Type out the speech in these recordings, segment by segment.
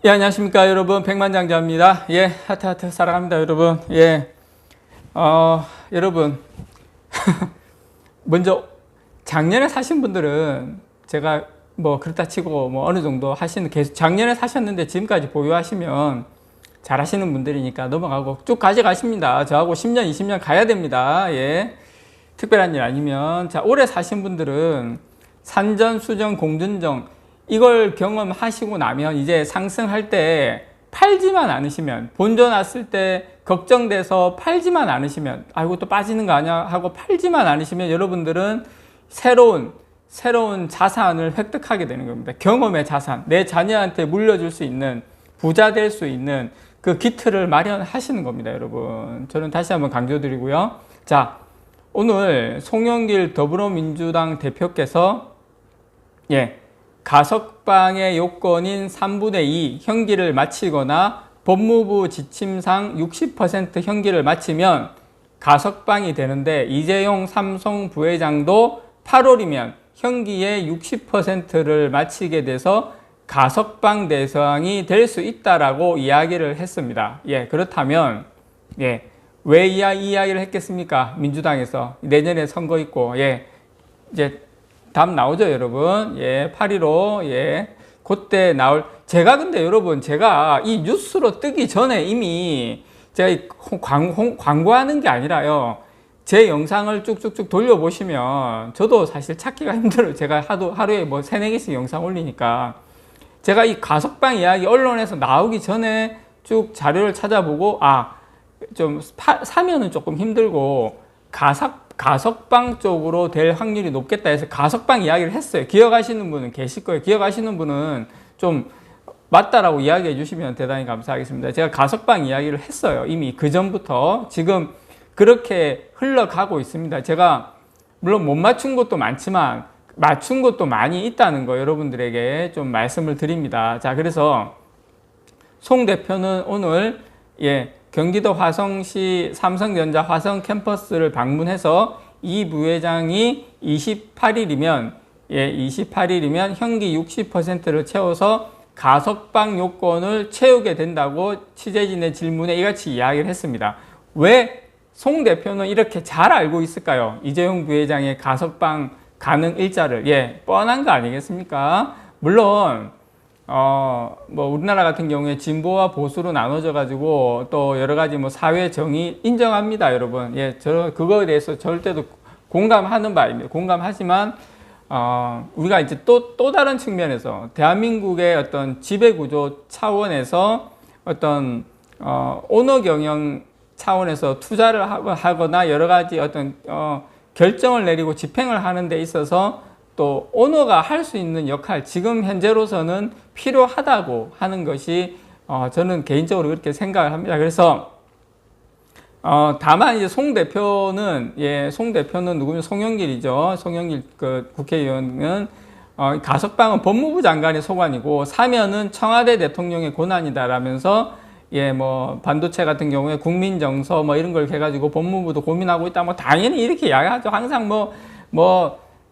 예, 안녕하십니까, 여러분. 백만장자입니다. 예, 하트 사랑합니다, 여러분. 예, 여러분. 먼저, 작년에 사신 분들은 제가 뭐, 그렇다 치고 뭐, 어느 정도 계속 작년에 사셨는데 지금까지 보유하시면 잘 하시는 분들이니까 넘어가고 쭉 가져가십니다. 저하고 10년, 20년 가야 됩니다. 예. 특별한 일 아니면. 자, 올해 사신 분들은 산전, 수전, 공전정, 이걸 경험하시고 나면 이제 상승할 때 팔지만 않으시면, 본전 왔을 때 걱정돼서 팔지만 않으시면, 아이고 또 빠지는 거 아니야 하고 팔지만 않으시면 여러분들은 새로운 자산을 획득하게 되는 겁니다. 경험의 자산, 내 자녀한테 물려줄 수 있는, 부자 될 수 있는 그 기틀을 마련하시는 겁니다, 여러분. 저는 다시 한번 강조드리고요. 자, 오늘 송영길 더불어민주당 대표께서 가석방의 요건인 3분의 2 형기를 마치거나 법무부 지침상 60% 형기를 마치면 가석방이 되는데, 이재용 삼성 부회장도 8월이면 형기의 60%를 마치게 돼서 가석방 대상이 될 수 있다라고 이야기를 했습니다. 예, 그렇다면 왜 이 이야기를 했겠습니까? 민주당에서 내년에 선거 있고, 이제 답 나오죠, 여러분. 8.15, 그때 나올. 근데 여러분, 제가 이 뉴스로 뜨기 전에 이미 제가 광고하는 게 아니라요, 제 영상을 쭉쭉쭉 돌려보시면 저도 사실 찾기가 힘들어요. 제가 하루에 뭐 3-4개씩 영상 올리니까. 제가 이 가석방 이야기 언론에서 나오기 전에 쭉 자료를 찾아보고, 좀 사면은 조금 힘들고 가석방 쪽으로 될 확률이 높겠다 해서 가석방 이야기를 했어요. 기억하시는 분은 계실 거예요. 기억하시는 분은 좀 맞다라고 이야기해 주시면 대단히 감사하겠습니다. 제가 가석방 이야기를 했어요. 이미 그 전부터. 지금 그렇게 흘러가고 있습니다. 제가 물론 못 맞춘 것도 많지만 맞춘 것도 많이 있다는 거 여러분들에게 좀 말씀을 드립니다. 자, 그래서 송 대표는 오늘 경기도 화성시 삼성전자 화성 캠퍼스를 방문해서 이 부회장이 28일이면 형기 60%를 채워서 가석방 요건을 채우게 된다고 취재진의 질문에 이같이 이야기를 했습니다. 왜 송 대표는 이렇게 잘 알고 있을까요? 이재용 부회장의 가석방 가능 일자를. 뻔한 거 아니겠습니까? 물론 뭐 우리나라 같은 경우에 진보와 보수로 나눠져 가지고 또 여러 가지 뭐 사회 정의 인정합니다, 여러분. 저 그거에 대해서 절대로 공감하는 바입니다. 공감하지만 우리가 이제 또 다른 측면에서 대한민국의 어떤 지배 구조 차원에서 어떤 오너 경영 차원에서 투자를 하거나 여러 가지 어떤 결정을 내리고 집행을 하는 데 있어서 또 오너가 할 수 있는 역할, 지금 현재로서는 필요하다고 하는 것이 저는 개인적으로 그렇게 생각을 합니다. 그래서 다만 이제 송 대표는 누구면 송영길이죠. 송영길 그 국회의원은 가석방은 법무부 장관의 소관이고 사면은 청와대 대통령의 권한이다라면서 뭐 반도체 같은 경우에 국민정서 뭐 이런 걸 해가지고 법무부도 고민하고 있다. 뭐 당연히 이렇게 이야기하죠. 항상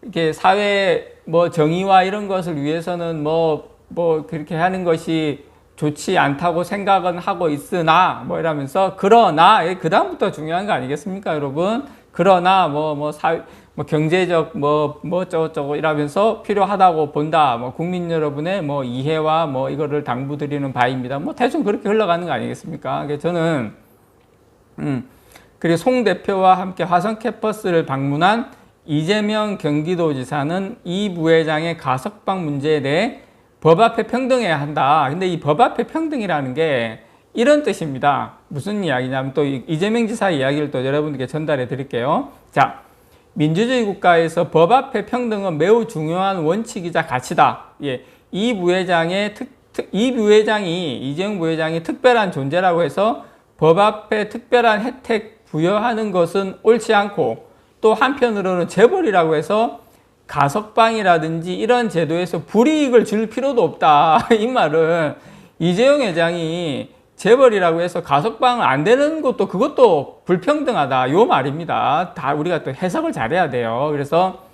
이렇게 사회 정의와 이런 것을 위해서는 뭐 그렇게 하는 것이 좋지 않다고 생각은 하고 있으나 이러면서, 그러나 그 다음부터 중요한 거 아니겠습니까, 여러분? 그러나 경제적 저쩌고 이러면서 필요하다고 본다. 국민 여러분의 이해와 이거를 당부드리는 바입니다. 대충 그렇게 흘러가는 거 아니겠습니까? 그래서 저는 그리고 송 대표와 함께 화성 캠퍼스를 방문한 이재명 경기도지사는 이 부회장의 가석방 문제에 대해 법 앞에 평등해야 한다. 근데 이 법 앞에 평등이라는 게 이런 뜻입니다. 무슨 이야기냐면, 또 이재명 지사 이야기를 또 여러분들께 전달해 드릴게요. 자, 민주주의 국가에서 법 앞에 평등은 매우 중요한 원칙이자 가치다. 이 부회장이 이재용 부회장이 특별한 존재라고 해서 법 앞에 특별한 혜택 부여하는 것은 옳지 않고, 또 한편으로는 재벌이라고 해서 가석방이라든지 이런 제도에서 불이익을 줄 필요도 없다. 이 말은 이재용 회장이 재벌이라고 해서 가석방을 안 되는 것도 그것도 불평등하다, 요 말입니다. 다 우리가 또 해석을 잘해야 돼요. 그래서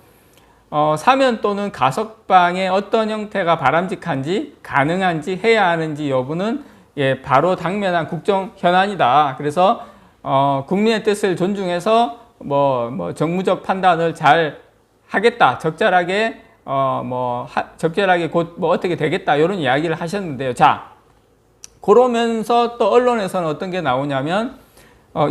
사면 또는 가석방의 어떤 형태가 바람직한지, 가능한지, 해야 하는지 여부는 예, 바로 당면한 국정 현안이다. 그래서 국민의 뜻을 존중해서 정무적 판단을 잘 하겠다. 적절하게 적절하게 곧 어떻게 되겠다. 이런 이야기를 하셨는데요. 자, 그러면서 또 언론에서는 어떤 게 나오냐면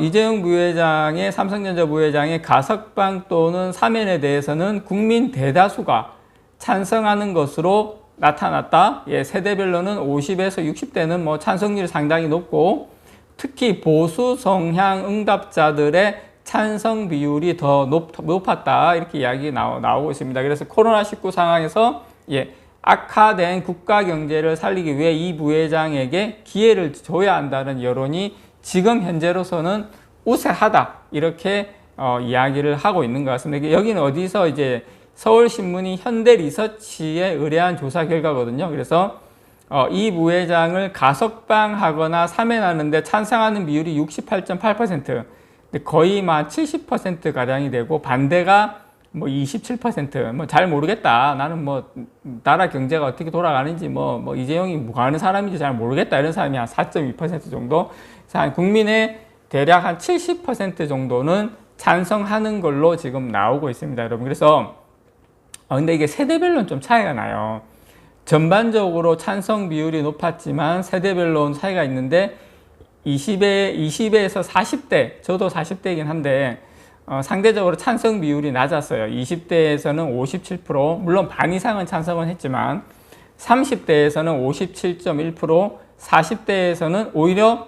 이재용 부회장의 삼성전자 부회장의 가석방 또는 사면에 대해서는 국민 대다수가 찬성하는 것으로 나타났다. 예, 세대별로는 50에서 60대는 찬성률이 상당히 높고 특히 보수 성향 응답자들의 찬성 비율이 더 높았다. 이렇게 이야기 나오고 있습니다. 그래서 코로나19 상황에서 예, 악화된 국가 경제를 살리기 위해 이 부회장에게 기회를 줘야 한다는 여론이 지금 현재로서는 우세하다. 이렇게 이야기를 하고 있는 것 같습니다. 여기는 어디서 이제 서울신문이 현대리서치에 의뢰한 조사 결과거든요. 그래서 이 부회장을 가석방하거나 사면하는데 찬성하는 비율이 68.8%, 거의 70%가량이 되고 반대가 27%, 잘 모르겠다. 나는 나라 경제가 어떻게 돌아가는지, 이재용이 뭐 하는 사람인지 잘 모르겠다. 이런 사람이 한 4.2% 정도. 국민의 대략 한 70% 정도는 찬성하는 걸로 지금 나오고 있습니다, 여러분. 그래서, 근데 이게 세대별로는 좀 차이가 나요. 전반적으로 찬성 비율이 높았지만 세대별로는 차이가 있는데, 20에서 40대, 저도 40대이긴 한데, 상대적으로 찬성 비율이 낮았어요. 20대에서는 57%, 물론 반 이상은 찬성은 했지만 30대에서는 57.1%, 40대에서는 오히려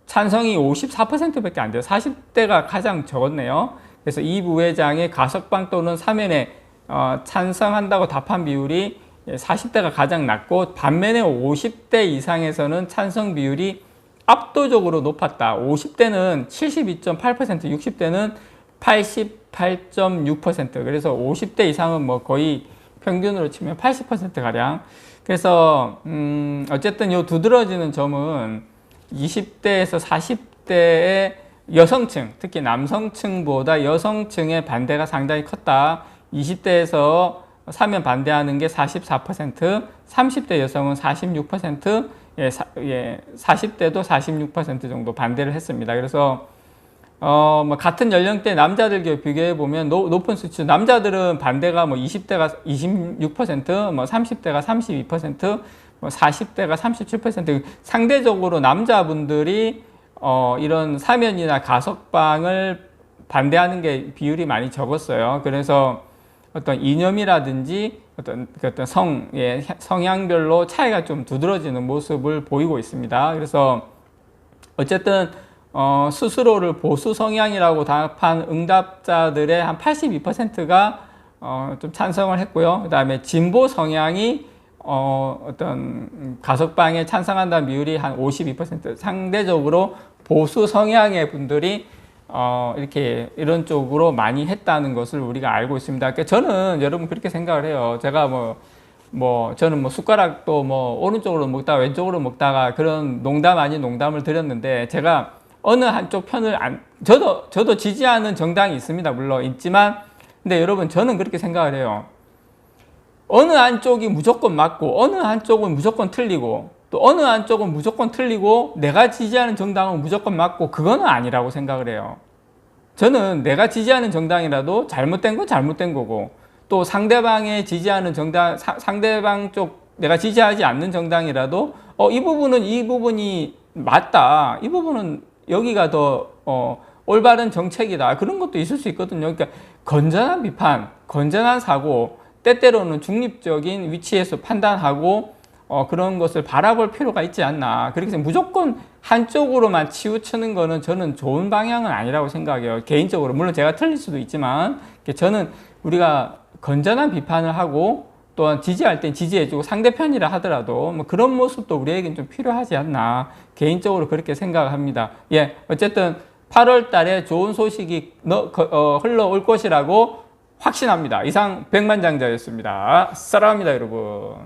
찬성이 54%밖에 안 돼요. 40대가 가장 적었네요. 그래서 이 부회장의 가석방 또는 사면에 찬성한다고 답한 비율이 40대가 가장 낮고 반면에 50대 이상에서는 찬성 비율이 압도적으로 높았다. 50대는 72.8%, 60대는 88.6%. 그래서 50대 이상은 거의 평균으로 치면 80%가량. 그래서, 어쨌든 요 두드러지는 점은 20대에서 40대의 여성층, 특히 남성층보다 여성층의 반대가 상당히 컸다. 20대에서 사면 반대하는 게 44%, 30대 여성은 46%, 40대도 46% 정도 반대를 했습니다. 그래서 같은 연령대 남자들 비교해 보면 높은 수치. 남자들은 반대가 20대가 26%, 30대가 32%, 40대가 37%. 상대적으로 남자분들이 이런 사면이나 가석방을 반대하는 게 비율이 많이 적었어요. 그래서 어떤 이념이라든지 어떤 성향별로 차이가 좀 두드러지는 모습을 보이고 있습니다. 그래서 어쨌든 스스로를 보수 성향이라고 답한 응답자들의 한 82%가 좀 찬성을 했고요. 그 다음에 진보 성향이 어떤 가석방에 찬성한다는 비율이 한 52%, 상대적으로 보수 성향의 분들이 이렇게 이런 쪽으로 많이 했다는 것을 우리가 알고 있습니다. 그러니까 저는 여러분 그렇게 생각을 해요. 제가 저는 숟가락도 오른쪽으로 먹다가 왼쪽으로 먹다가 그런 농담 아닌 농담을 드렸는데, 제가 어느 한쪽 편을 저도 지지하는 정당이 있습니다. 물론 있지만, 근데 여러분 저는 그렇게 생각을 해요. 어느 한쪽이 무조건 맞고 어느 한쪽은 무조건 틀리고 또 어느 한쪽은 무조건 틀리고 내가 지지하는 정당은 무조건 맞고, 그거는 아니라고 생각을 해요. 저는 내가 지지하는 정당이라도 잘못된 건 잘못된 거고, 또 상대방의 지지하는 정당, 상대방 쪽 내가 지지하지 않는 정당이라도 이 부분이 맞다. 이 부분은 여기가 더 올바른 정책이다. 그런 것도 있을 수 있거든요. 그러니까 건전한 비판, 건전한 사고, 때때로는 중립적인 위치에서 판단하고 그런 것을 바라볼 필요가 있지 않나. 그렇게 해서 무조건 한쪽으로만 치우치는 거는 저는 좋은 방향은 아니라고 생각해요. 개인적으로. 물론 제가 틀릴 수도 있지만, 저는 우리가 건전한 비판을 하고 또한 지지할 땐 지지해주고 상대편이라 하더라도 그런 모습도 우리에겐 좀 필요하지 않나. 개인적으로 그렇게 생각합니다. 예, 어쨌든 8월 달에 좋은 소식이 흘러올 것이라고 확신합니다. 이상 백만장자였습니다. 사랑합니다, 여러분.